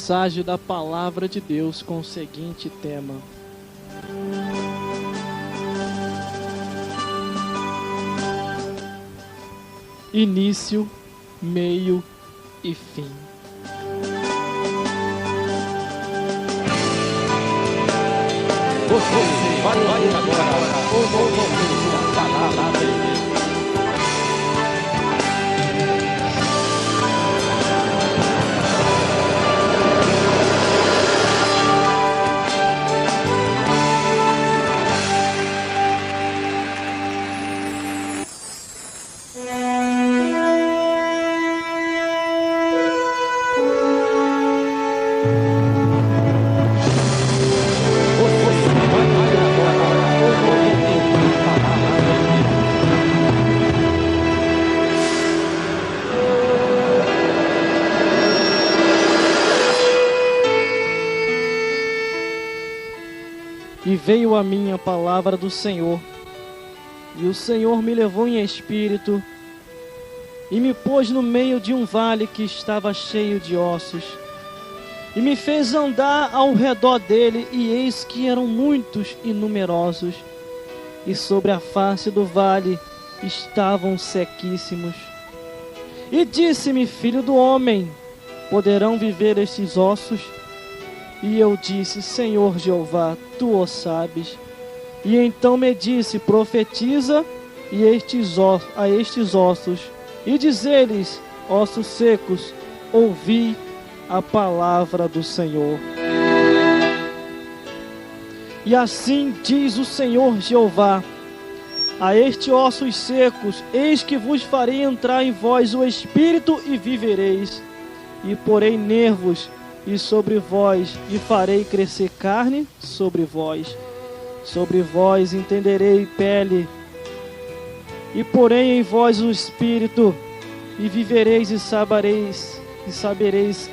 mensagem da palavra de Deus com o seguinte tema: início, meio e fim. Você vai agora ouvir a palavra de Deus. E veio a mim a palavra do Senhor, e o Senhor me levou em espírito, e me pôs no meio de um vale que estava cheio de ossos, e me fez andar ao redor dele, e eis que eram muitos e numerosos, e sobre a face do vale estavam sequíssimos. E disse-me: filho do homem, poderão viver estes ossos? E eu disse: Senhor Jeová, tu o sabes. E então me disse: profetiza a estes ossos, e diz-lhes: ossos secos, ouvi a palavra do Senhor. E assim diz o Senhor Jeová: a estes ossos secos, eis que vos farei entrar em vós o espírito, e vivereis, e porei nervos e sobre vós, e farei crescer carne sobre vós entenderei pele, e porei em vós o espírito, e vivereis e sabereis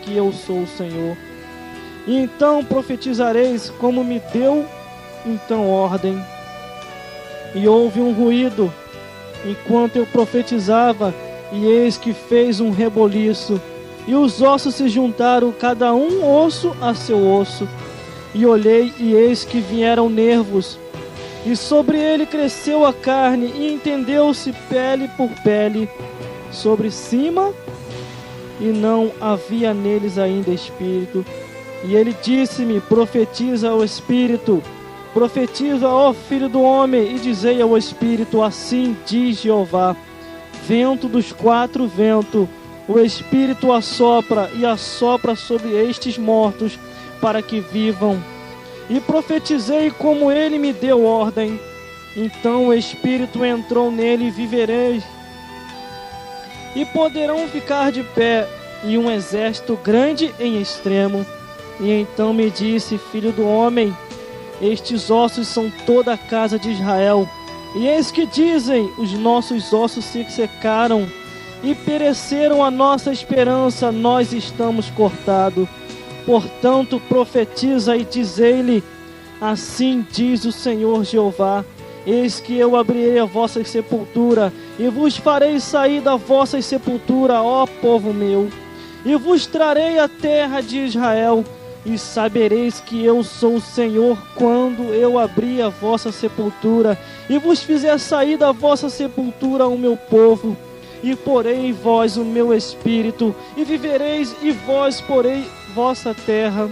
que eu sou o Senhor. E então profetizareis como me deu então ordem. E houve um ruído enquanto eu profetizava, e eis que fez um reboliço, e os ossos se juntaram, cada um osso a seu osso. E olhei, e eis que vieram nervos, e sobre ele cresceu a carne, e entendeu-se pele por pele sobre cima, e não havia neles ainda espírito. E ele disse-me: profetiza ao espírito, profetiza, ó filho do homem, e dizei ao espírito: assim diz Jeová, vento dos quatro ventos, o Espírito assopra, e assopra sobre estes mortos, para que vivam. E profetizei como ele me deu ordem. Então o Espírito entrou nele, e vivereis. E poderão ficar de pé, e um exército grande em extremo. E então me disse: filho do homem, estes ossos são toda a casa de Israel. E eis que dizem: os nossos ossos se secaram, e pereceram a nossa esperança, nós estamos cortados. Portanto profetiza e dizei-lhe: assim diz o Senhor Jeová, eis que eu abrirei a vossa sepultura, e vos farei sair da vossa sepultura, ó povo meu, e vos trarei a terra de Israel, e sabereis que eu sou o Senhor, quando eu abrir a vossa sepultura, e vos fizer sair da vossa sepultura o meu povo, e porei em vós o meu espírito, e vivereis, e vós porei vossa terra.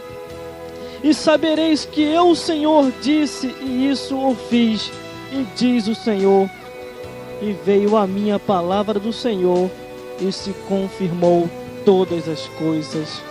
E sabereis que eu, o Senhor, disse, e isso o fiz, e diz o Senhor. E veio a minha palavra do Senhor, e se confirmou todas as coisas.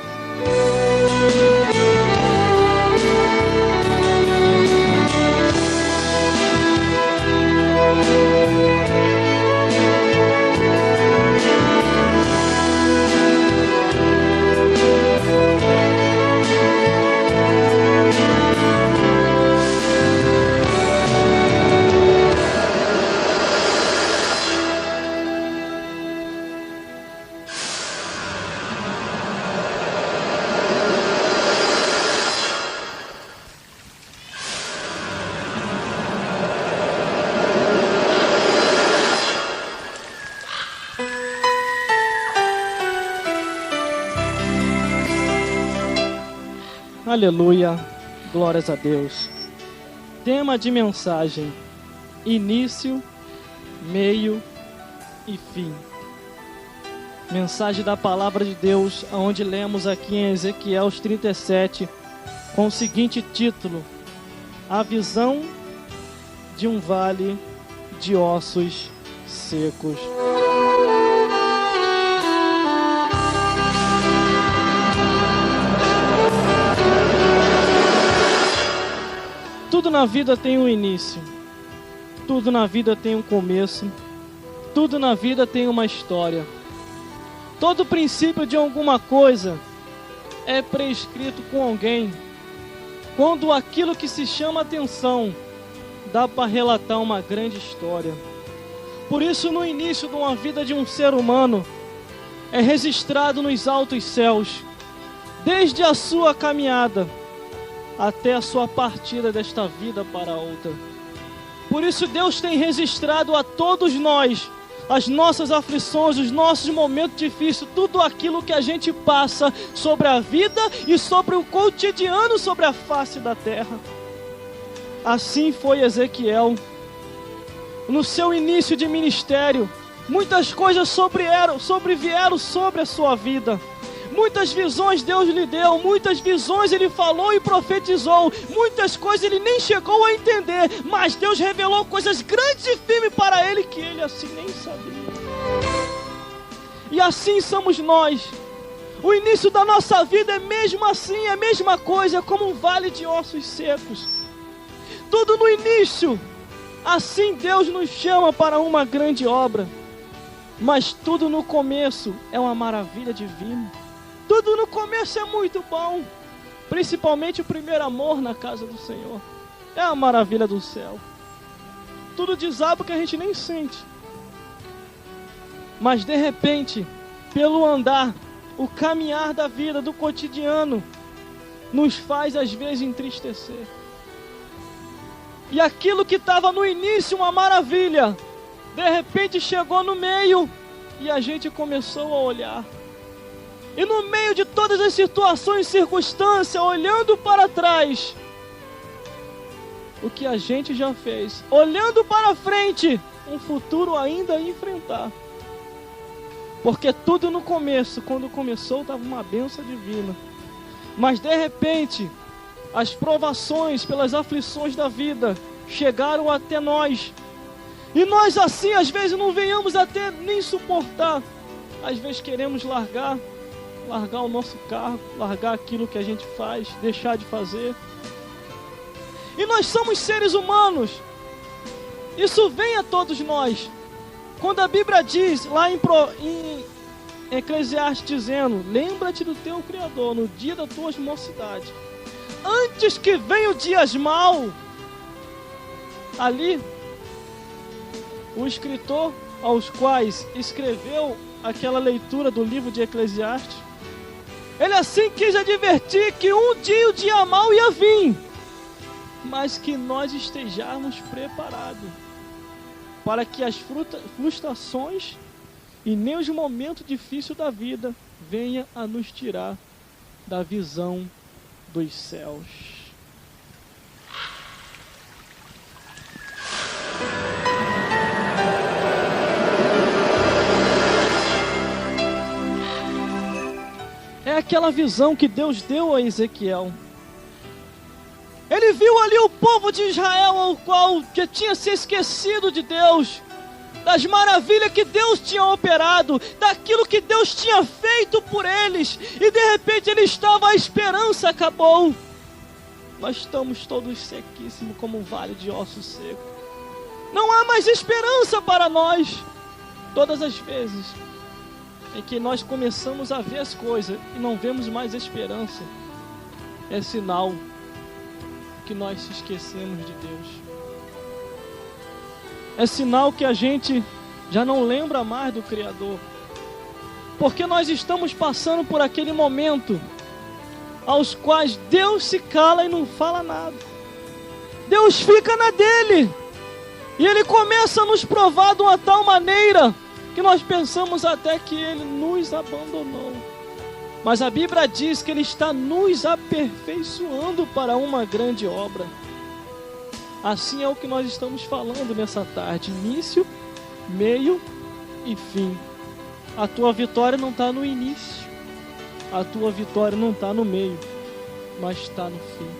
Aleluia, glórias a Deus. Tema de mensagem: início, meio e fim. Mensagem da palavra de Deus, onde lemos aqui em Ezequiel 37, com o seguinte título: a visão de um vale de ossos secos. Tudo na vida tem um início, tudo na vida tem um começo, tudo na vida tem uma história. Todo princípio de alguma coisa é prescrito com alguém, quando aquilo que se chama atenção dá para relatar uma grande história. Por isso, no início de uma vida de um ser humano, é registrado nos altos céus, desde a sua caminhada até a sua partida desta vida para outra. Por isso Deus tem registrado a todos nós as nossas aflições, os nossos momentos difíceis, tudo aquilo que a gente passa sobre a vida e sobre o cotidiano sobre a face da terra. Assim foi Ezequiel. No seu início de ministério, muitas coisas sobrevieram sobre a sua vida. Muitas visões Deus lhe deu, muitas visões Ele falou e profetizou, muitas coisas Ele nem chegou a entender, mas Deus revelou coisas grandes e firmes para Ele que Ele assim nem sabia. E assim somos nós. O início da nossa vida é mesmo assim, é a mesma coisa, como um vale de ossos secos. Tudo no início, assim Deus nos chama para uma grande obra, mas tudo no começo é uma maravilha divina. Tudo no começo é muito bom, principalmente o primeiro amor na casa do Senhor. É a maravilha do céu. Tudo desaba que a gente nem sente. Mas de repente, pelo andar, o caminhar da vida, do cotidiano, nos faz às vezes entristecer. E aquilo que estava no início uma maravilha, de repente chegou no meio e a gente começou a olhar. E no meio de todas as situações e circunstâncias, olhando para trás, o que a gente já fez, olhando para frente, um futuro ainda a enfrentar. Porque tudo no começo, quando começou, estava uma bênção divina. Mas de repente, as provações pelas aflições da vida chegaram até nós. E nós assim, às vezes, não venhamos até nem suportar. Às vezes queremos largar o nosso cargo, largar aquilo que a gente faz, deixar de fazer. E nós somos seres humanos. Isso vem a todos nós. Quando a Bíblia diz, lá em Eclesiastes dizendo, lembra-te do teu Criador no dia da tua mocidade, antes que venham dias maus. Ali, o escritor aos quais escreveu aquela leitura do livro de Eclesiastes, ele assim quis advertir que um dia o dia mau ia vir, mas que nós estejamos preparados para que as frustrações e nem os momentos difíceis da vida venham a nos tirar da visão dos céus. É aquela visão que Deus deu a Ezequiel. Ele viu ali o povo de Israel, ao qual já tinha se esquecido de Deus, das maravilhas que Deus tinha operado, daquilo que Deus tinha feito por eles, e de repente ele estava, a esperança acabou. Nós estamos todos sequíssimos como um vale de ossos secos. Não há mais esperança para nós. Todas as vezes em que nós começamos a ver as coisas e não vemos mais esperança, é sinal que nós se esquecemos de Deus. É sinal que a gente já não lembra mais do Criador. Porque nós estamos passando por aquele momento aos quais Deus se cala e não fala nada. Deus fica na dele. E Ele começa a nos provar de uma tal maneira que nós pensamos até que Ele nos abandonou. Mas a Bíblia diz que Ele está nos aperfeiçoando para uma grande obra. Assim é o que nós estamos falando nessa tarde. Início, meio e fim. A tua vitória não está no início. A tua vitória não está no meio, mas está no fim.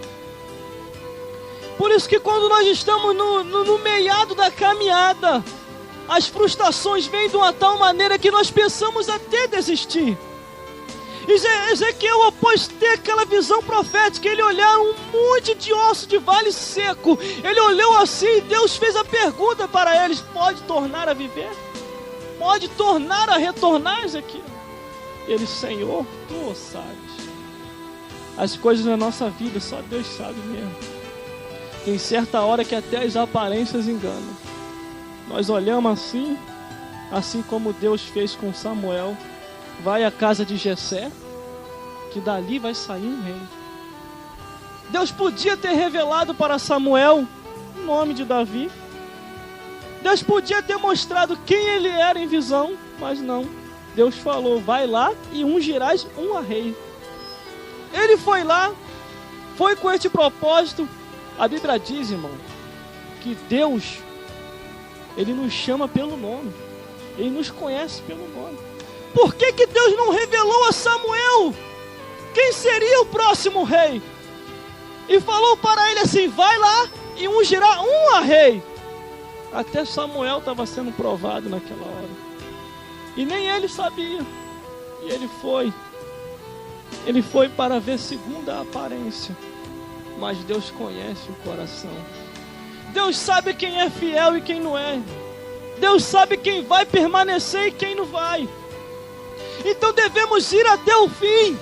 Por isso que quando nós estamos no meiado da caminhada, as frustrações vêm de uma tal maneira que nós pensamos até desistir. Ezequiel, após ter aquela visão profética, ele olhou um monte de osso de vale seco. Ele olhou assim e Deus fez a pergunta para eles: pode tornar a viver? Pode tornar a retornar, Ezequiel? Ele: Senhor, tu sabes. As coisas na nossa vida só Deus sabe mesmo. Tem certa hora que até as aparências enganam. Nós olhamos assim como Deus fez com Samuel. Vai à casa de Jessé, que dali vai sair um rei. Deus podia ter revelado para Samuel o nome de Davi. Deus podia ter mostrado quem ele era em visão, mas não. Deus falou: vai lá e ungirás um rei. Ele foi lá, foi com este propósito. A Bíblia diz, irmão, que Deus, Ele nos chama pelo nome. Ele nos conhece pelo nome. Por que Deus não revelou a Samuel quem seria o próximo rei? E falou para ele assim: vai lá e ungirá um rei. Até Samuel estava sendo provado naquela hora. E nem ele sabia. E ele foi. Ele foi para ver segundo a aparência. Mas Deus conhece o coração. Deus sabe quem é fiel e quem não é. Deus sabe quem vai permanecer e quem não vai. Então devemos ir até o fim.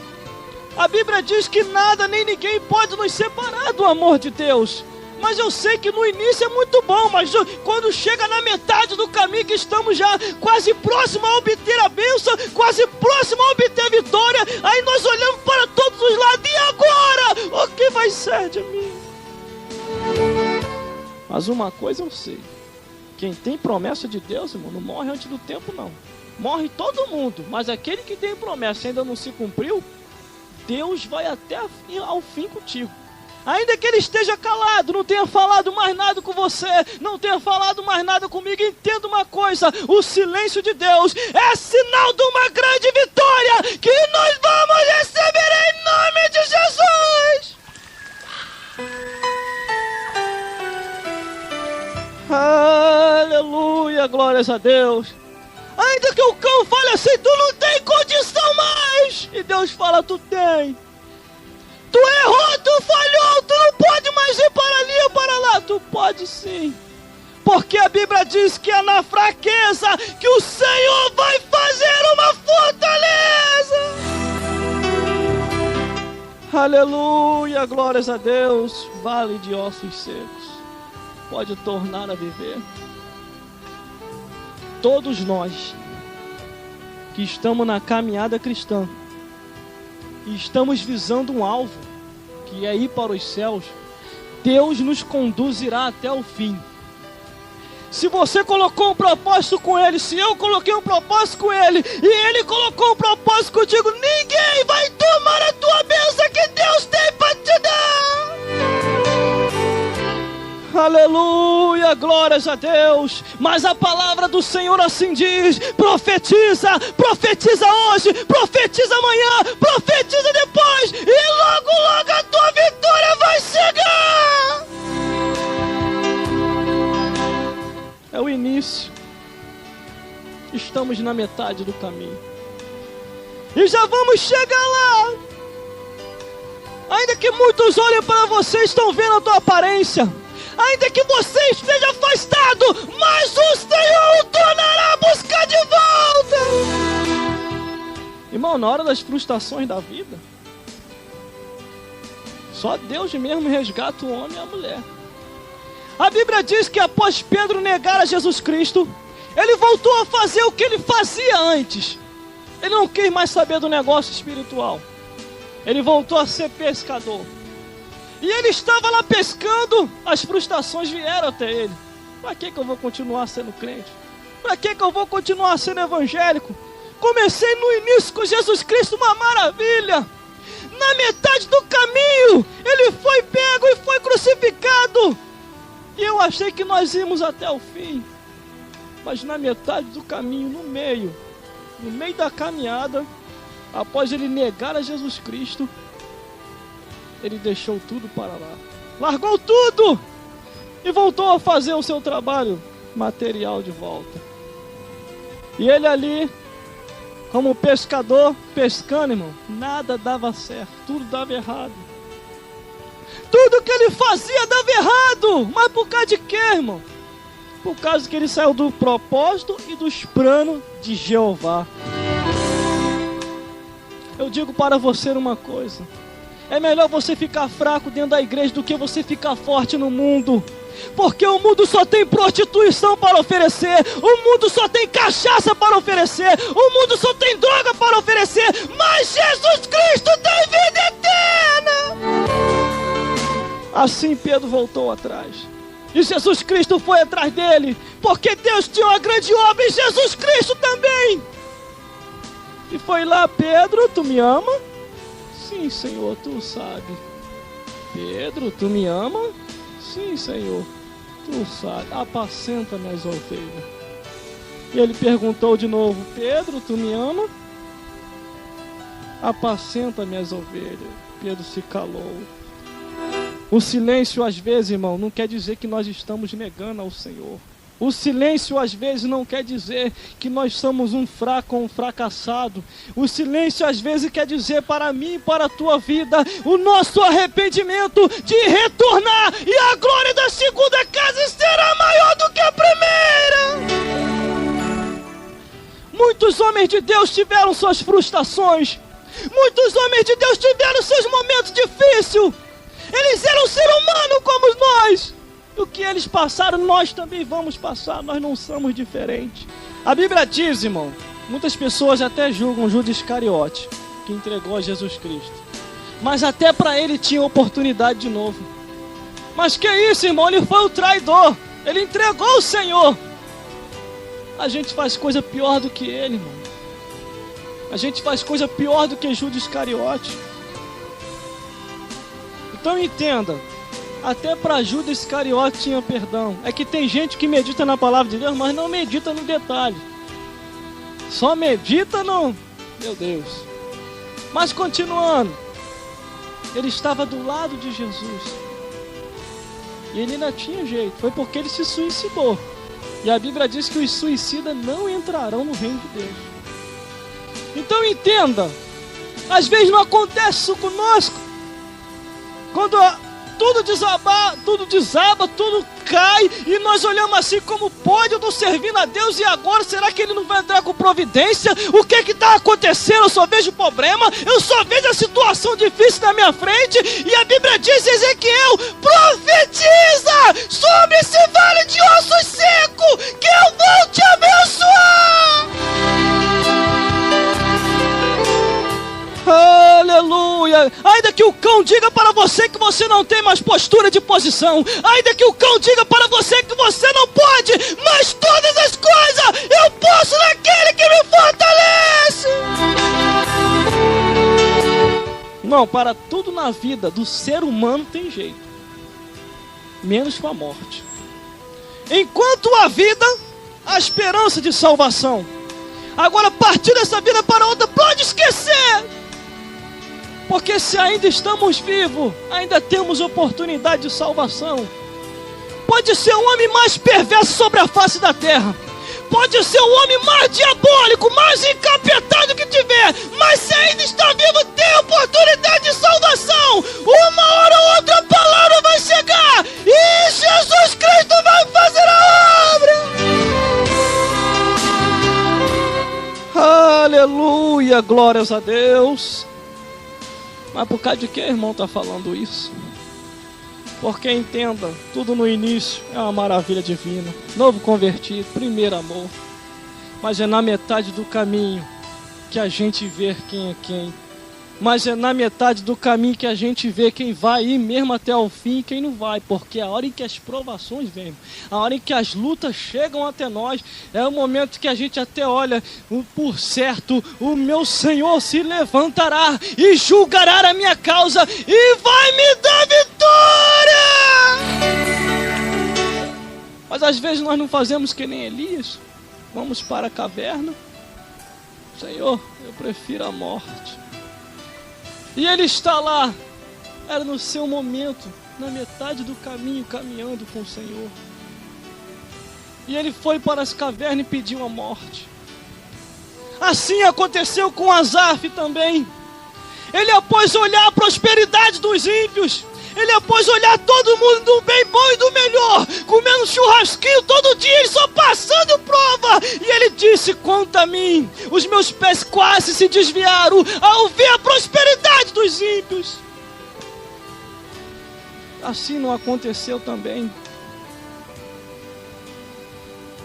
A Bíblia diz que nada nem ninguém pode nos separar do amor de Deus. Mas eu sei que no início é muito bom, mas quando chega na metade do caminho, que estamos já quase próximo a obter a bênção, quase próximo a obter a vitória, aí nós olhamos para todos os lados: e agora? O que vai ser de mim? Mas uma coisa eu sei: quem tem promessa de Deus, irmão, não morre antes do tempo, não. Morre todo mundo, mas aquele que tem promessa e ainda não se cumpriu, Deus vai até ao fim contigo. Ainda que ele esteja calado, não tenha falado mais nada com você, não tenha falado mais nada comigo, entenda uma coisa: o silêncio de Deus é sinal de uma grande vitória que nós vamos receber em nome de Jesus. Aleluia, glórias a Deus. Ainda que o cão fale assim: tu não tem condição mais. E Deus fala: tu tem. Tu errou, tu falhou, tu não pode mais ir para ali ou para lá. Tu pode sim. Porque a Bíblia diz que é na fraqueza que o Senhor vai fazer uma fortaleza. Aleluia, glórias a Deus. Vale de ossos secos pode tornar a viver. Todos nós que estamos na caminhada cristã e estamos visando um alvo, que é ir para os céus, Deus nos conduzirá até o fim. Se você colocou um propósito com Ele, se eu coloquei um propósito com Ele, e Ele colocou um propósito contigo, ninguém vai tomar a tua bênção que Deus tem para te dar. Aleluia, glórias a Deus. Mas a palavra do Senhor assim diz: profetiza, profetiza hoje, profetiza amanhã, profetiza depois, e logo, logo a tua vitória vai chegar. É o início. Estamos na metade do caminho e já vamos chegar lá. Ainda que muitos olhem para você e estão vendo a tua aparência, ainda que você esteja afastado, mas o Senhor o tornará a buscar de volta. Irmão, na hora das frustrações da vida, só Deus mesmo resgata o homem e a mulher. A Bíblia diz que após Pedro negar a Jesus Cristo, ele voltou a fazer o que ele fazia antes. Ele não quis mais saber do negócio espiritual. Ele voltou a ser pescador. E ele estava lá pescando, as frustrações vieram até ele. Para que eu vou continuar sendo crente? Para que eu vou continuar sendo evangélico? comecei no início com Jesus Cristo, uma maravilha. Na metade do caminho, ele foi pego e foi crucificado. E eu achei que nós íamos até o fim. Mas na metade do caminho, no meio da caminhada, após ele negar a Jesus Cristo, ele deixou tudo para lá. Largou tudo e voltou a fazer o seu trabalho material de volta. E ele ali, como pescador, pescando, irmão, nada dava certo, tudo dava errado. Tudo que ele fazia dava errado. Mas por causa de quê, irmão? Por causa que ele saiu do propósito e dos planos de Jeová. Eu digo para você uma coisa: é melhor você ficar fraco dentro da igreja do que você ficar forte no mundo. Porque o mundo só tem prostituição para oferecer, o mundo só tem cachaça para oferecer, o mundo só tem droga para oferecer, mas Jesus Cristo tem vida eterna. Assim Pedro voltou atrás, e Jesus Cristo foi atrás dele, porque Deus tinha uma grande obra em Jesus Cristo também. E foi lá: Pedro, tu me ama? Sim, Senhor, tu sabe. Pedro, tu me ama? Sim, Senhor, tu sabe. Apacenta minhas ovelhas. E ele perguntou de novo: Pedro, tu me ama? Apacenta minhas ovelhas. Pedro se calou. O silêncio, às vezes, irmão, não quer dizer que nós estamos negando ao Senhor. O silêncio, às vezes, não quer dizer que nós somos um fraco ou um fracassado. O silêncio, às vezes, quer dizer para mim e para a tua vida o nosso arrependimento de retornar, e a glória da segunda casa será maior do que a primeira. Muitos homens de Deus tiveram suas frustrações. Muitos homens de Deus tiveram seus momentos difíceis. Eles eram ser humano como nós. O que eles passaram, nós também vamos passar. Nós não somos diferentes. A Bíblia diz, irmão, muitas pessoas até julgam Judas Iscariote, que entregou a Jesus Cristo. Mas até para ele tinha oportunidade de novo. Mas que isso, irmão? Ele foi o traidor. Ele entregou o Senhor. A gente faz coisa pior do que ele, irmão. A gente faz coisa pior do que Judas Iscariote. Então entenda, até para Judas Iscariote tinha perdão. É que tem gente que medita na palavra de Deus, mas não medita no detalhe. Só medita no... Meu Deus. Mas continuando, ele estava do lado de Jesus. E ele ainda tinha jeito. Foi porque ele se suicidou. E a Bíblia diz que os suicidas não entrarão no reino de Deus. Então entenda, às vezes não acontece isso conosco. Quando tudo desaba, tudo cai, e nós olhamos assim: como pode? Eu estou servindo a Deus e agora será que ele não vai entrar com providência? O que está acontecendo? Eu só vejo problema, eu só vejo a situação difícil na minha frente. E a Bíblia diz, Ezequiel: profetiza sobre esse vale de ossos secos, que eu vou te abençoar. Aleluia! Ainda que o cão diga para você que você não tem mais postura de posição, ainda que o cão diga para você que você não pode, mas todas as coisas eu posso naquele que me fortalece. Não, para tudo na vida do ser humano tem jeito, menos para a morte. Enquanto há vida, há esperança de salvação. Agora, partir dessa vida para outra, pode esquecer. Porque se ainda estamos vivos, ainda temos oportunidade de salvação. Pode ser o homem mais perverso sobre a face da terra. Pode ser o homem mais diabólico, mais encapetado que tiver. Mas se ainda está vivo, tem oportunidade de salvação. Uma hora ou outra a palavra vai chegar. E Jesus Cristo vai fazer a obra. Aleluia, glórias a Deus. Mas por causa de que, irmão, está falando isso? Porque entenda, tudo no início é uma maravilha divina. Novo convertido, primeiro amor. Mas é na metade do caminho que a gente vê quem é quem. Mas é na metade do caminho que a gente vê quem vai ir mesmo até o fim e quem não vai. Porque a hora em que as provações vêm, a hora em que as lutas chegam até nós, é o momento que a gente até olha, por certo, o meu Senhor se levantará e julgará a minha causa e vai me dar vitória! Mas às vezes nós não fazemos que nem Elias. Vamos para a caverna. Senhor, eu prefiro a morte. E ele está lá, era no seu momento, na metade do caminho, caminhando com o Senhor. E ele foi para as cavernas e pediu a morte. Assim aconteceu com Asaf também. Ele, após olhar a prosperidade dos ímpios, ele, após olhar todo mundo do bem bom e do melhor, comendo churrasquinho todo dia, ele só passando prova. E ele disse: quanto a mim, os meus pés quase se desviaram ao ver a prosperidade dos ímpios. Assim não aconteceu também.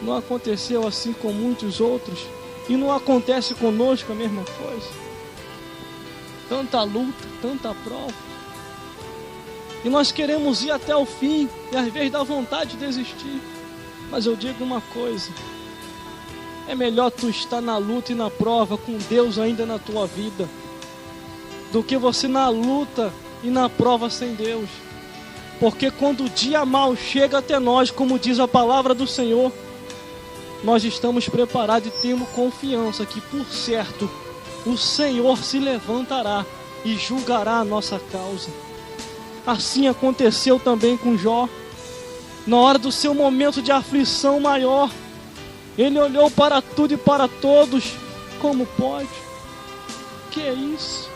Não aconteceu assim com muitos outros. E não acontece conosco a mesma coisa. Tanta luta, tanta prova. E nós queremos ir até o fim, e às vezes dá vontade de desistir. Mas eu digo uma coisa: é melhor tu estar na luta e na prova com Deus ainda na tua vida, do que você na luta e na prova sem Deus. Porque quando o dia mau chega até nós, como diz a palavra do Senhor, nós estamos preparados e temos confiança que, por certo, o Senhor se levantará e julgará a nossa causa. Assim aconteceu também com Jó. Na hora do seu momento de aflição maior, ele olhou para tudo e para todos. Como pode? Que é isso?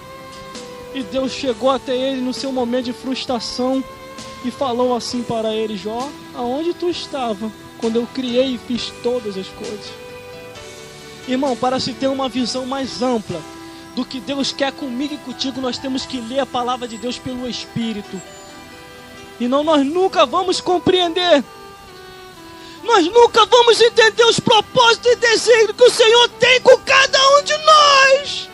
E Deus chegou até ele no seu momento de frustração e falou assim para ele: Jó, aonde tu estava quando eu criei e fiz todas as coisas? Irmão, para se ter uma visão mais ampla do que Deus quer comigo e contigo, nós temos que ler a palavra de Deus pelo Espírito. E nós nunca vamos compreender. Nós nunca vamos entender os propósitos e desejos que o Senhor tem com cada um de nós.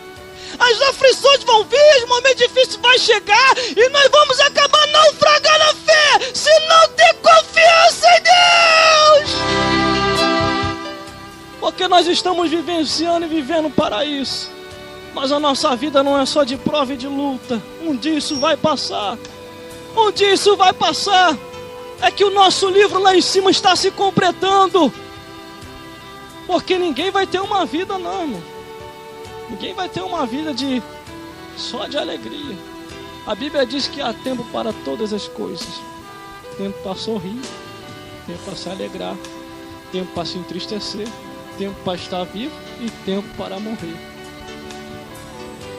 As aflições vão vir, os momentos difíceis vão chegar, e nós vamos acabar naufragando na fé, se não ter confiança em Deus. Porque nós estamos vivenciando e vivendo para isso. Mas a nossa vida não é só de prova e de luta. Um dia isso vai passar. Um dia isso vai passar. É que o nosso livro lá em cima está se completando. Porque ninguém vai ter uma vida não, irmão. Ninguém vai ter uma vida só de alegria. A Bíblia diz que há tempo para todas as coisas. Tempo para sorrir, tempo para se alegrar, tempo para se entristecer, tempo para estar vivo e tempo para morrer.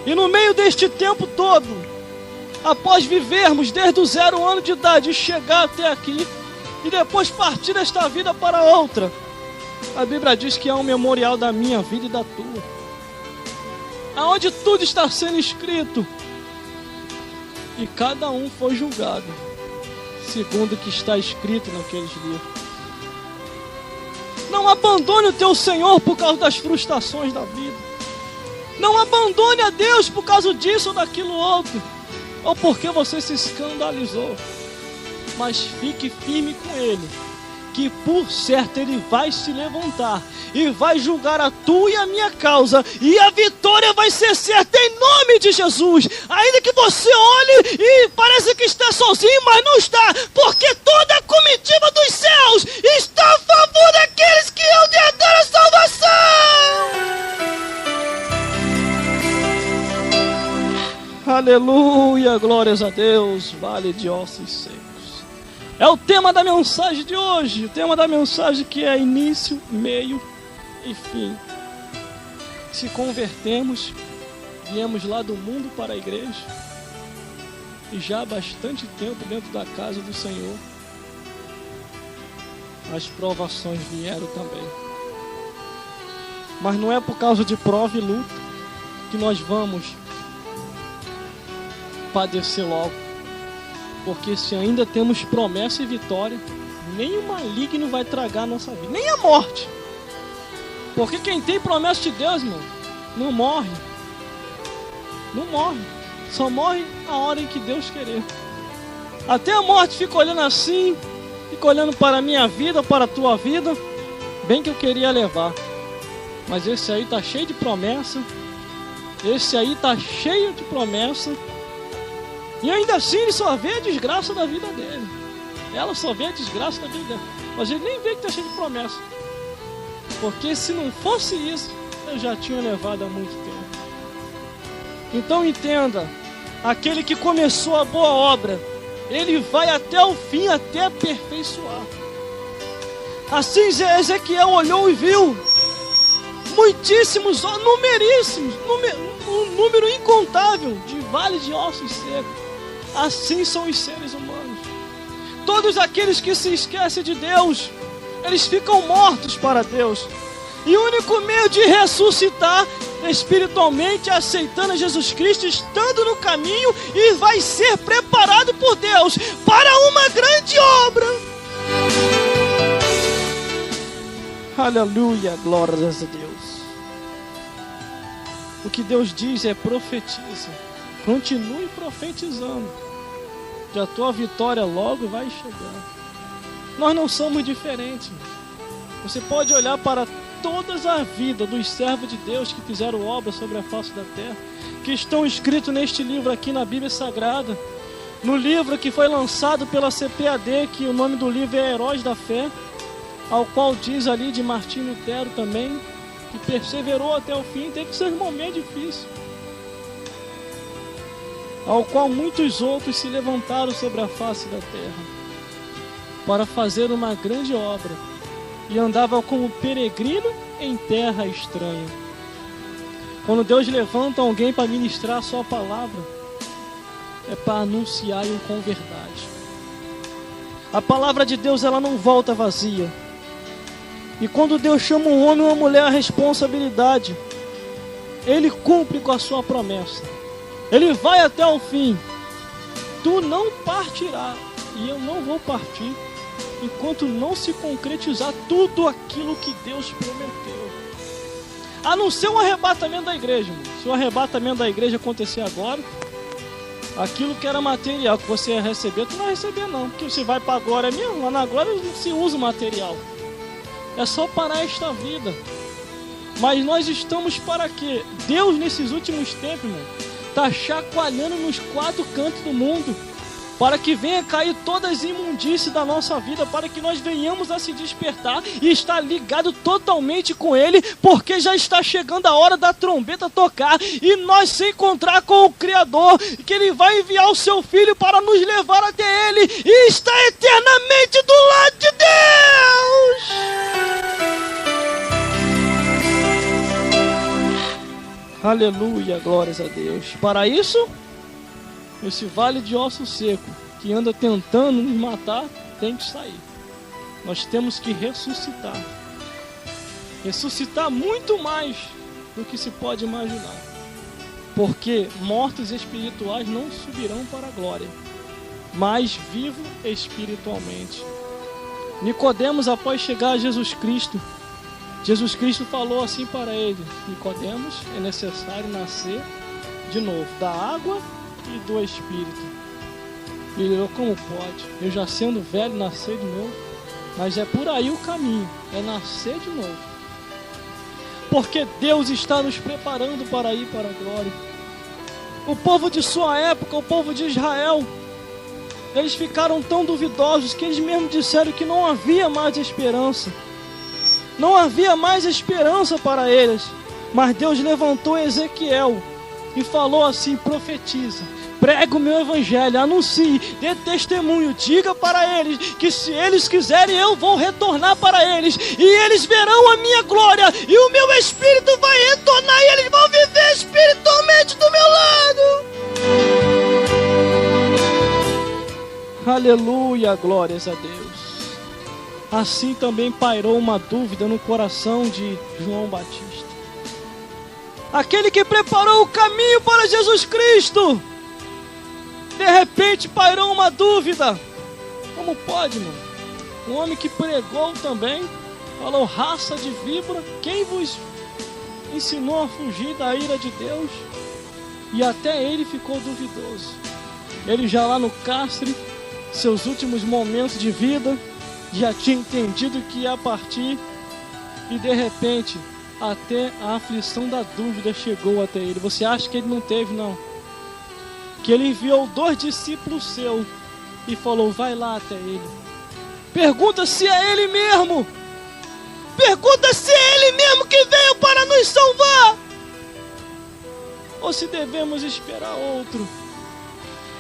E no meio deste tempo todo, após vivermos desde o 0 ano de idade e chegar até aqui, e depois partir desta vida para outra, a Bíblia diz que há um memorial da minha vida e da tua, aonde tudo está sendo escrito, e cada um foi julgado segundo o que está escrito naqueles livros. Não abandone o teu Senhor por causa das frustrações da vida. Não abandone a Deus por causa disso ou daquilo outro, ou porque você se escandalizou. Mas fique firme com Ele, que por certo Ele vai se levantar e vai julgar a tua e a minha causa, e a vitória vai ser certa em nome de Jesus. Ainda que você olhe e parece que está sozinho, mas não está, porque toda a comitiva dos céus está a favor daqueles que hão de herdar a salvação. Aleluia, glórias a Deus, vale de ossos secos. É o tema da mensagem de hoje. O tema da mensagem que é início, meio e fim. Se convertemos, viemos lá do mundo para a igreja, e já há bastante tempo dentro da casa do Senhor. As provações vieram também. Mas não é por causa de prova e luta que nós vamos padecer logo, porque se ainda temos promessa e vitória, nem o maligno vai tragar a nossa vida, nem a morte, porque quem tem promessa de Deus, irmão, não morre. Não morre. Só morre a hora em que Deus querer. Até a morte fica olhando assim, fica olhando para a minha vida, para a tua vida. Bem que eu queria levar. Mas esse aí tá cheio de promessa. Esse aí tá cheio de promessa. E ainda assim ele só vê a desgraça da vida dele. Ela só vê a desgraça da vida dela. Mas ele nem vê que tá cheio de promessa. Porque se não fosse isso, eu já tinha levado há muito tempo. Então entenda, aquele que começou a boa obra, ele vai até o fim, até aperfeiçoar. Assim Ezequiel olhou e viu muitíssimos, numeríssimos, um número incontável de vales de ossos secos. Assim são os seres humanos. Todos aqueles que se esquecem de Deus, eles ficam mortos para Deus. E o único meio de ressuscitar espiritualmente, aceitando Jesus Cristo, estando no caminho, e vai ser preparado por Deus para uma grande obra. Aleluia, glórias a Deus. O que Deus diz é: profetiza, continue profetizando, que a tua vitória logo vai chegar. Nós não somos diferentes. Você pode olhar para toda a vida dos servos de Deus que fizeram obra sobre a face da terra, que estão escritos neste livro aqui na Bíblia Sagrada, no livro que foi lançado pela CPAD, que o nome do livro é Heróis da Fé, ao qual diz ali de Martinho Lutero também, que perseverou até o fim, teve seus momentos difíceis, ao qual muitos outros se levantaram sobre a face da terra para fazer uma grande obra, e andava como peregrino em terra estranha. Quando Deus levanta alguém para ministrar a sua palavra, é para anunciar-o com verdade. A palavra de Deus, ela não volta vazia. E quando Deus chama um homem ou uma mulher à responsabilidade, Ele cumpre com a sua promessa. Ele vai até o fim. Tu não partirás, e eu não vou partir, enquanto não se concretizar tudo aquilo que Deus prometeu. A não ser um arrebatamento da igreja, irmão. Se o arrebatamento da igreja acontecer agora, aquilo que era material que você ia receber, tu não vai receber não, porque você vai para a glória mesmo. Lá na glória não se usa o material. É só parar esta vida. Mas nós estamos para quê? Deus, nesses últimos tempos, irmão, está chacoalhando nos 4 cantos do mundo, para que venha cair todas as imundícies da nossa vida, para que nós venhamos a se despertar e estar ligado totalmente com Ele, porque já está chegando a hora da trombeta tocar e nós se encontrar com o Criador, que Ele vai enviar o Seu Filho para nos levar até Ele e estar eternamente do lado de Deus. Aleluia, glórias a Deus. Para isso, esse vale de osso seco que anda tentando nos matar tem que sair. Nós temos que ressuscitar. Ressuscitar muito mais do que se pode imaginar. Porque mortos espirituais não subirão para a glória, mas vivos espiritualmente. Nicodemos, após chegar a Jesus Cristo falou assim para ele: Nicodemos, é necessário nascer de novo da água e do Espírito. E ele falou: como pode? Eu já sendo velho nascer de novo? Mas é por aí o caminho, é nascer de novo. Porque Deus está nos preparando para ir para a glória. O povo de sua época, o povo de Israel, eles ficaram tão duvidosos que eles mesmos disseram que não havia mais esperança. Não havia mais esperança para eles. Mas Deus levantou Ezequiel e falou assim: profetiza, prega o meu evangelho, anuncie, dê testemunho, diga para eles que se eles quiserem eu vou retornar para eles, e eles verão a minha glória, e o meu Espírito vai retornar, e eles vão viver espiritualmente do meu lado. Aleluia, glórias a Deus. Assim também pairou uma dúvida no coração de João Batista, aquele que preparou o caminho para Jesus Cristo. De repente pairou uma dúvida: como pode, irmão? Um homem que pregou também, falou: raça de víbora, quem vos ensinou a fugir da ira de Deus? E até ele ficou duvidoso. Ele já lá no cárcere, seus últimos momentos de vida, já tinha entendido que ia partir. E de repente, até a aflição da dúvida chegou até ele. Você acha que ele não teve, não? Que ele enviou 2 discípulos seus e falou, vai lá até ele. Pergunta se é ele mesmo. Pergunta se é ele mesmo que veio para nos salvar. Ou se devemos esperar outro.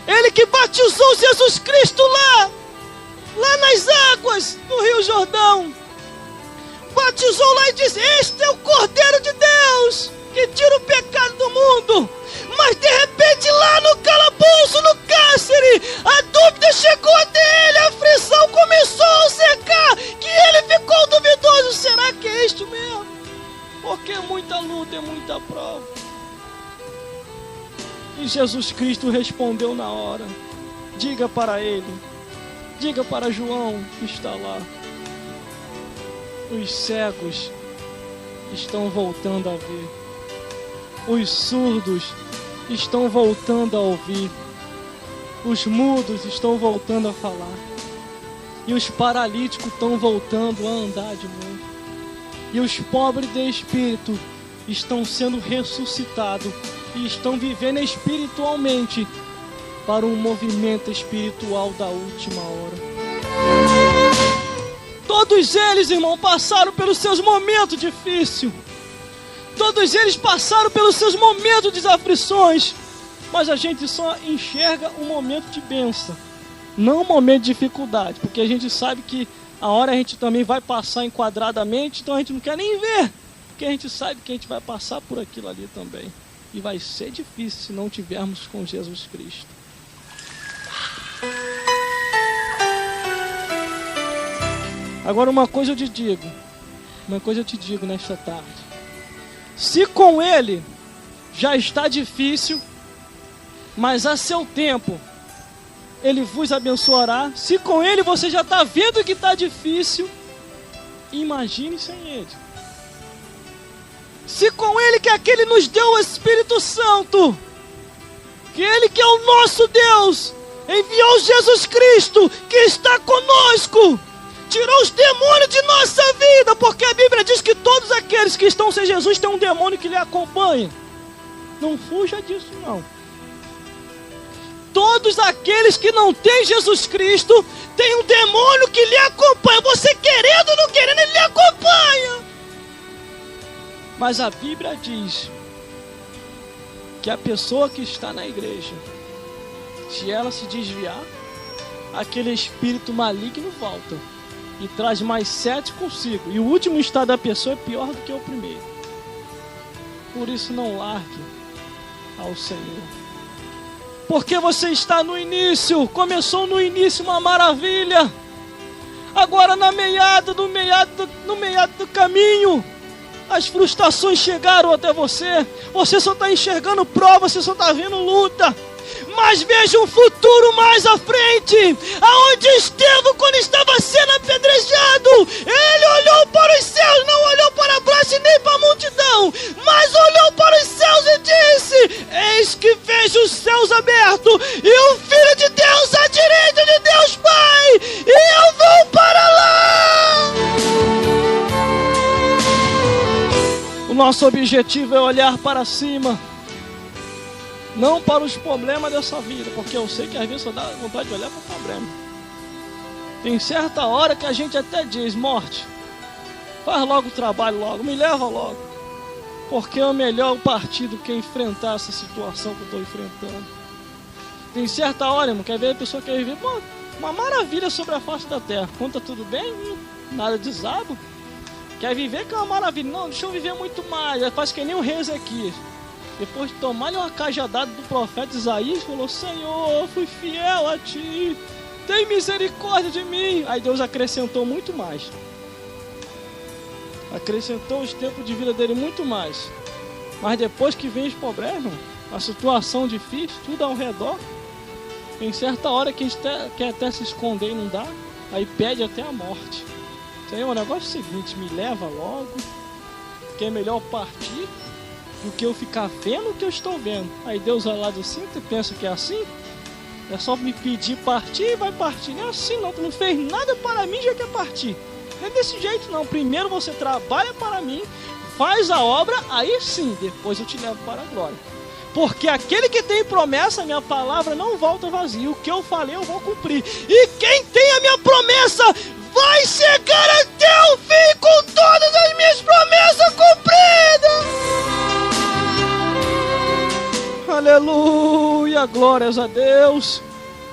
Ele que batizou Jesus Cristo lá nas águas, no Rio Jordão. Batizou lá e disse, este é o Cordeiro de Deus, que tira o pecado do mundo. Mas de repente lá no calabouço, no cárcere, a dúvida chegou até ele, a aflição começou a cercar, que ele ficou duvidoso, será que é isto mesmo? Porque é muita luta, é muita prova. E Jesus Cristo respondeu na hora, diga para ele, diga para João que está lá, os cegos estão voltando a ver, os surdos estão voltando a ouvir, os mudos estão voltando a falar, e os paralíticos estão voltando a andar de novo, e os pobres de espírito estão sendo ressuscitados e estão vivendo espiritualmente para um movimento espiritual da última hora. Todos eles, irmão, passaram pelos seus momentos difíceis. Todos eles passaram pelos seus momentos de aflições. Mas a gente só enxerga um momento de bênção, não um momento de dificuldade. Porque a gente sabe que a hora a gente também vai passar enquadradamente, então a gente não quer nem ver. Porque a gente sabe que a gente vai passar por aquilo ali também. E vai ser difícil se não tivermos com Jesus Cristo. Agora uma coisa eu te digo nesta tarde. Se com Ele já está difícil, mas a seu tempo Ele vos abençoará. Se com Ele você já está vendo que está difícil, imagine sem Ele. Se com Ele que aquele nos deu o Espírito Santo, que Ele que é o nosso Deus, enviou Jesus Cristo, que está conosco, tirou os demônios de nossa vida, porque a Bíblia diz que todos aqueles que estão sem Jesus têm um demônio que lhe acompanha. Não fuja disso, não. Todos aqueles que não têm Jesus Cristo têm um demônio que lhe acompanha. Você querendo ou não querendo, ele lhe acompanha. Mas a Bíblia diz que a pessoa que está na igreja, se ela se desviar, aquele espírito maligno volta e traz mais 7 consigo. E o último estado da pessoa é pior do que o primeiro. Por isso não largue ao Senhor. Porque você está no início, começou no início uma maravilha. Agora no meado do caminho, as frustrações chegaram até você. Você só está enxergando prova, você só está vendo luta. Mas veja um futuro mais à frente, aonde Estevão, quando estava sendo apedrejado, ele olhou para os céus, não olhou para baixo nem para a multidão, mas olhou para os céus e disse: eis que vejo os céus abertos e o Filho de Deus à direita de Deus Pai, e eu vou para lá. O nosso objetivo é olhar para cima, não para os problemas dessa vida, porque eu sei que às vezes só dá vontade de olhar para o problema. Tem certa hora que a gente até diz: morte, faz logo o trabalho logo, me leva logo, porque é melhor partir do que enfrentar essa situação que eu estou enfrentando. Tem certa hora, irmão, quer ver a pessoa quer viver uma maravilha sobre a face da terra, quando está tudo bem, nada desaba. Quer viver que é uma maravilha, não, deixa eu viver muito mais, faz que nem o rei Ezequias. Depois de tomar-lhe uma cajadada do profeta Isaías, falou: Senhor, eu fui fiel a ti, tem misericórdia de mim. Aí Deus acrescentou muito mais. Acrescentou os tempos de vida dele muito mais. Mas depois que vem os problemas, a situação difícil, tudo ao redor, tem certa hora que a gente quer até se esconder e não dá, aí pede até a morte. Senhor, o negócio é o seguinte: me leva logo, que é melhor partir do que eu ficar vendo o que eu estou vendo. Aí Deus vai lá do céu, tu pensa que é assim? É só me pedir partir e vai partir. Não é assim não, tu não fez nada para mim, já quer partir. Não é desse jeito não, primeiro você trabalha para mim, faz a obra, aí sim, depois eu te levo para a glória. Porque aquele que tem promessa, minha palavra não volta vazia. O que eu falei eu vou cumprir. E quem tem a minha promessa vai chegar até o fim com todas as minhas promessas cumpridas. Aleluia, glórias a Deus.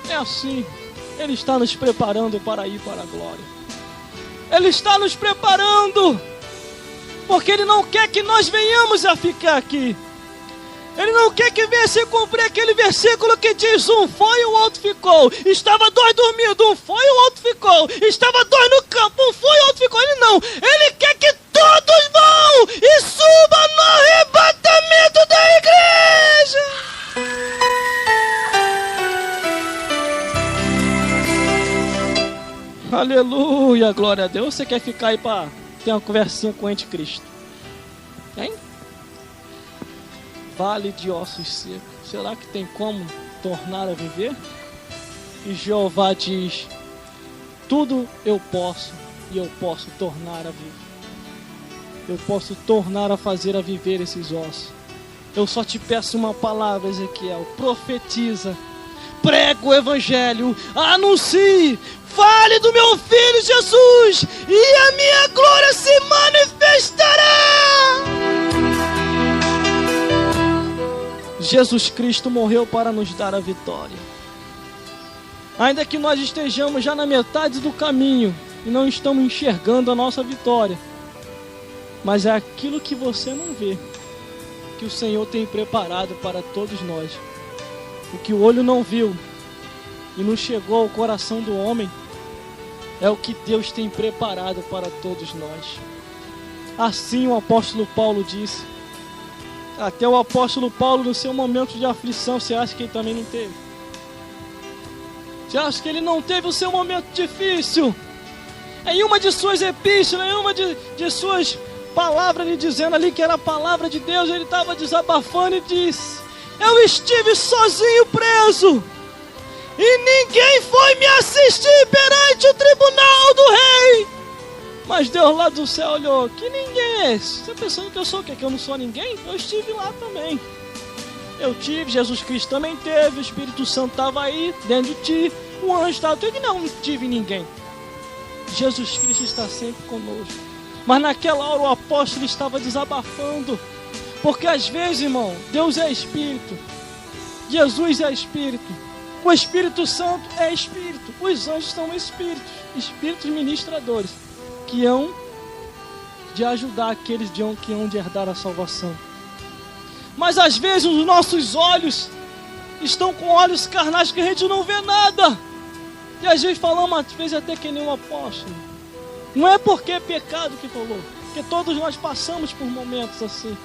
É assim, Ele está nos preparando para ir para a glória. Ele está nos preparando, porque Ele não quer que nós venhamos a ficar aqui. Ele não quer que venha se cumprir aquele versículo que diz: um foi e o outro ficou. Estava dois dormindo, um foi e o outro ficou. Estava dois no campo, um foi e o outro ficou. Ele não, Ele quer que todos vão e subam no arrebatamento da igreja. Aleluia, glória a Deus. Você quer ficar aí para ter uma conversinha com o anticristo? Hein? Vale de ossos secos. Será que tem como tornar a viver? E Jeová diz: tudo eu posso, e eu posso tornar a viver. Eu posso tornar a fazer a viver esses ossos. Eu só te peço uma palavra, Ezequiel. Profetiza, prega o evangelho, anuncie, fale do meu filho Jesus, e a minha glória se manifestará. Jesus Cristo morreu para nos dar a vitória. Ainda que nós estejamos já na metade do caminho e não estamos enxergando a nossa vitória, mas é aquilo que você não vê, que o Senhor tem preparado para todos nós. O que o olho não viu e não chegou ao coração do homem é o que Deus tem preparado para todos nós. Assim o apóstolo Paulo disse. Até o apóstolo Paulo, no seu momento de aflição, você acha que ele também não teve? Você acha que ele não teve o seu momento difícil? Em uma de suas epístolas, em uma de suas palavras, ele dizendo ali que era a palavra de Deus, ele estava desabafando e disse: eu estive sozinho preso, e ninguém foi me assistir perante o tribunal do rei. Mas Deus lá do céu olhou: que ninguém é esse? Você pensando que eu sou o quê? Que eu não sou ninguém? Eu estive lá também. Eu tive, Jesus Cristo também teve, o Espírito Santo estava aí dentro de ti, o anjo estava, não tive ninguém. Jesus Cristo está sempre conosco. Mas naquela hora o apóstolo estava desabafando, porque às vezes, irmão, Deus é Espírito, Jesus é Espírito, o Espírito Santo é Espírito, os anjos são Espíritos, Espíritos ministradores, que hão de ajudar aqueles que hão de herdar a salvação. Mas às vezes os nossos olhos estão com olhos carnais que a gente não vê nada. E às vezes falamos, às vezes até que nem um apóstolo. Não é porque é pecado que falou, porque todos nós passamos por momentos assim.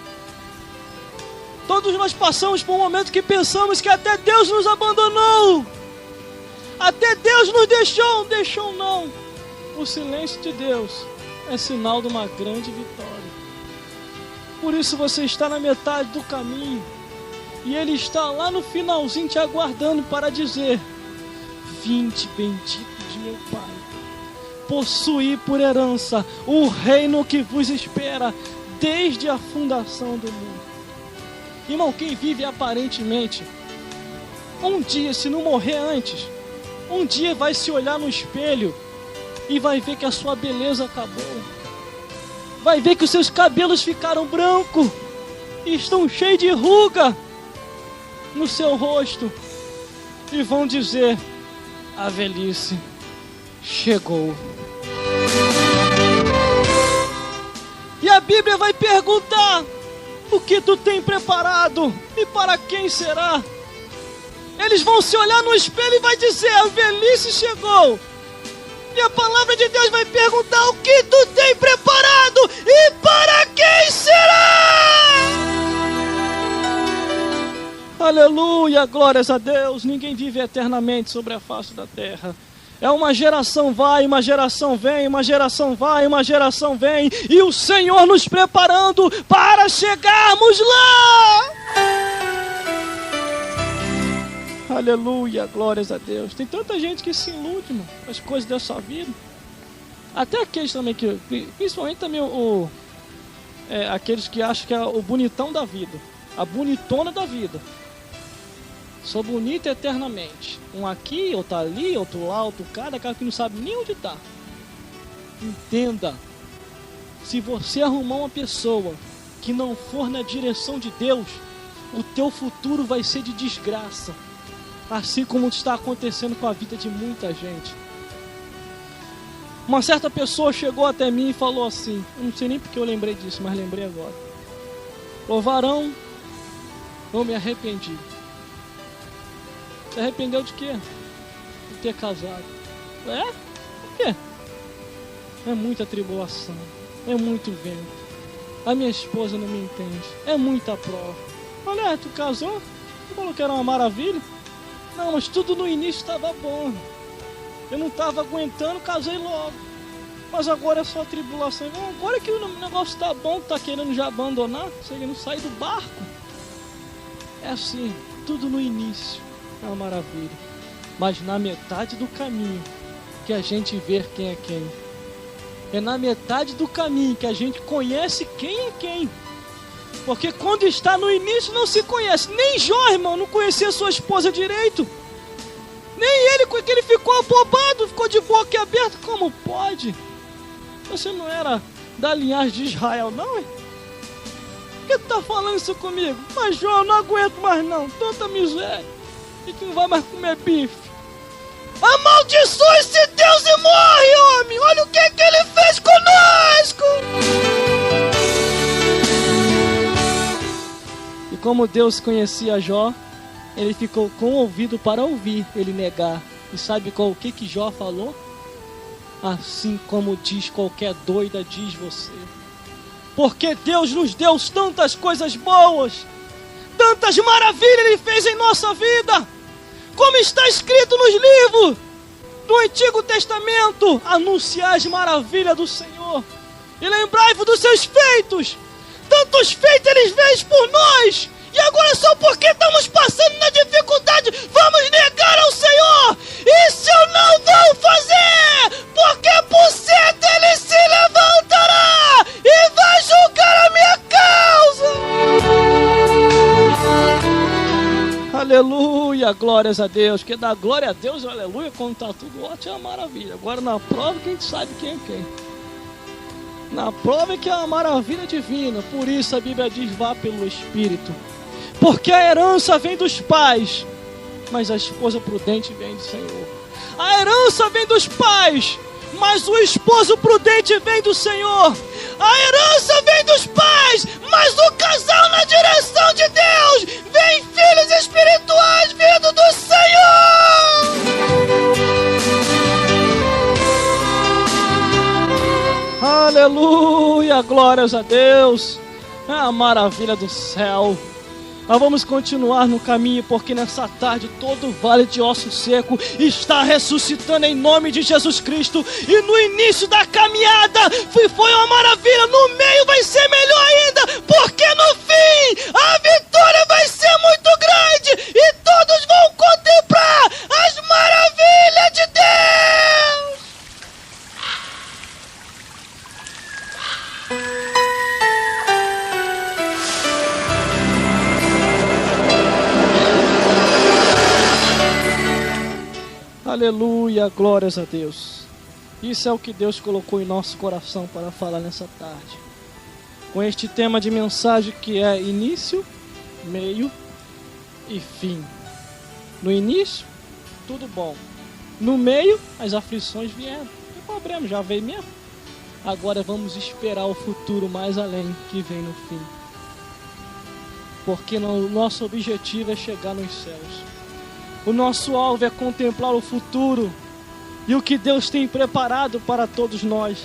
Todos nós passamos por um momento que pensamos que até Deus nos abandonou. Até Deus nos deixou não. O silêncio de Deus é sinal de uma grande vitória. Por isso você está na metade do caminho e Ele está lá no finalzinho te aguardando para dizer: vinde bendito de meu Pai, possuí por herança o reino que vos espera desde a fundação do mundo. Irmão, quem vive aparentemente, um dia, se não morrer antes, um dia vai se olhar no espelho e vai ver que a sua beleza acabou. Vai ver que os seus cabelos ficaram brancos e estão cheios de ruga no seu rosto. E vão dizer: a velhice chegou. E a Bíblia vai perguntar: o que tu tem preparado e para quem será? Eles vão se olhar no espelho e vai dizer: a velhice chegou. E a palavra de Deus vai perguntar: o que tu tem preparado e para quem será? Aleluia, glórias a Deus. Ninguém vive eternamente sobre a face da terra. É uma geração vai, uma geração vem, uma geração vai, uma geração vem, e o Senhor nos preparando para chegarmos lá. Aleluia, glórias a Deus. Tem tanta gente que se ilude, mano, com as coisas dessa vida. Até aqueles também que, principalmente também aqueles que acham que é o bonitão da vida, a bonitona da vida. Sou bonito eternamente. Um aqui, outro ali, outro lá, outro cá, daquela que não sabe nem onde está. Entenda, se você arrumar uma pessoa que não for na direção de Deus, o teu futuro vai ser de desgraça. Assim como está acontecendo com a vida de muita gente. Uma certa pessoa chegou até mim e falou assim, eu não sei nem porque eu lembrei disso, mas lembrei agora. Varão, eu me arrependi. Se arrependeu de quê? De ter casado. Por quê? É muita tribulação, é muito vento. A minha esposa não me entende, é muita prova. Olha, tu casou? Tu falou que era uma maravilha? Não, mas tudo no início estava bom. Eu não estava aguentando, casei logo. Mas agora é só tribulação. Agora que o negócio está bom, tá querendo já abandonar, você não sai do barco. É assim, tudo no início é uma maravilha. Mas na metade do caminho que a gente vê quem é quem. É na metade do caminho que a gente conhece quem é quem. Porque quando está no início não se conhece. Nem Jó, irmão, não conhecia sua esposa direito. Nem ele, porque ele ficou abobado, ficou de boca aberta. Como pode? Você não era da linhagem de Israel, não, hein? Por que tu tá falando isso comigo? Mas Jó, eu não aguento mais não, tanta miséria. E tu não vai mais comer bife. Amaldiçoe esse Deus e morre, homem! Olha o que ele fez conosco! E como Deus conhecia Jó, ele ficou com o ouvido para ouvir ele negar. E sabe o que Jó falou? Assim como diz qualquer doida, diz você. Porque Deus nos deu tantas coisas boas, tantas maravilhas Ele fez em nossa vida. Como está escrito nos livros do Antigo Testamento, anunciar as maravilhas do Senhor e lembrai-vos dos seus feitos. Tantos feitos Ele fez por nós. E agora só porque estamos passando na dificuldade, vamos negar ao Senhor. Isso eu não vou fazer, porque por certo Ele se levantará e vai julgar a minha causa. Aleluia, glórias a Deus. Que dá glória a Deus, aleluia, quando está tudo ótimo, é uma maravilha. Agora na prova que a gente sabe quem é quem. Na prova é que é uma maravilha divina. Por isso a Bíblia diz, vá pelo Espírito. Porque a herança vem dos pais, mas a esposa prudente vem do Senhor. A herança vem dos pais, mas o esposo prudente vem do Senhor. A herança vem dos pais, mas o casal na direção de Deus. Vem filhos espirituais vindo do Senhor. Aleluia, glórias a Deus. É a maravilha do céu. Nós vamos continuar no caminho, porque nessa tarde todo o vale de osso seco está ressuscitando em nome de Jesus Cristo. E no início da caminhada foi uma maravilha, no meio vai ser melhor ainda, porque no fim a vitória vai ser muito grande e todos vão contemplar as maravilhas de Deus. Aleluia, glórias a Deus. Isso é o que Deus colocou em nosso coração para falar nessa tarde. Com este tema de mensagem que é início, meio e fim. No início, tudo bom. No meio, as aflições vieram. Não tem problema, já veio mesmo. Agora vamos esperar o futuro mais além que vem no fim. Porque o nosso objetivo é chegar nos céus. O nosso alvo é contemplar o futuro e o que Deus tem preparado para todos nós.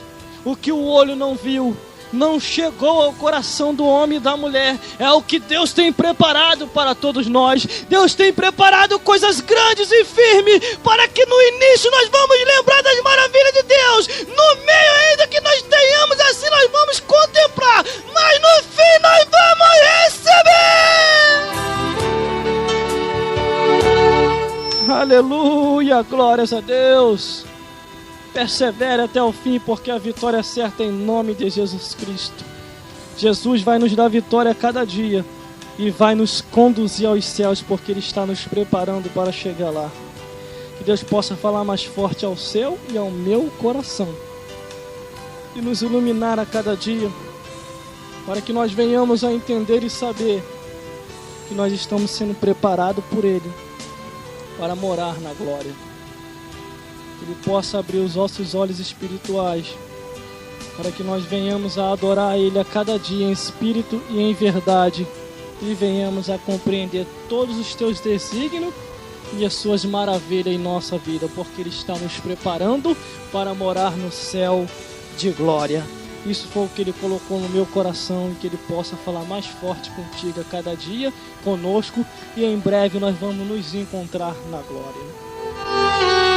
O que o olho não viu não chegou ao coração do homem e da mulher. É o que Deus tem preparado para todos nós. Deus tem preparado coisas grandes e firmes para que no início nós vamos lembrar das maravilhas de Deus. No meio ainda que nós tenhamos assim, nós vamos contemplar, mas no fim nós vamos receber. Aleluia, glórias a Deus. Persevere até o fim, porque a vitória é certa em nome de Jesus Cristo. Jesus vai nos dar vitória a cada dia e vai nos conduzir aos céus, porque Ele está nos preparando para chegar lá. Que Deus possa falar mais forte ao seu e ao meu coração e nos iluminar a cada dia, para que nós venhamos a entender e saber que nós estamos sendo preparados por Ele para morar na glória. Que Ele possa abrir os nossos olhos espirituais, para que nós venhamos a adorar Ele a cada dia em espírito e em verdade, e venhamos a compreender todos os Teus desígnios e as Suas maravilhas em nossa vida, porque Ele está nos preparando para morar no céu de glória. Isso foi o que Ele colocou no meu coração, e que Ele possa falar mais forte contigo a cada dia, conosco, e em breve nós vamos nos encontrar na glória.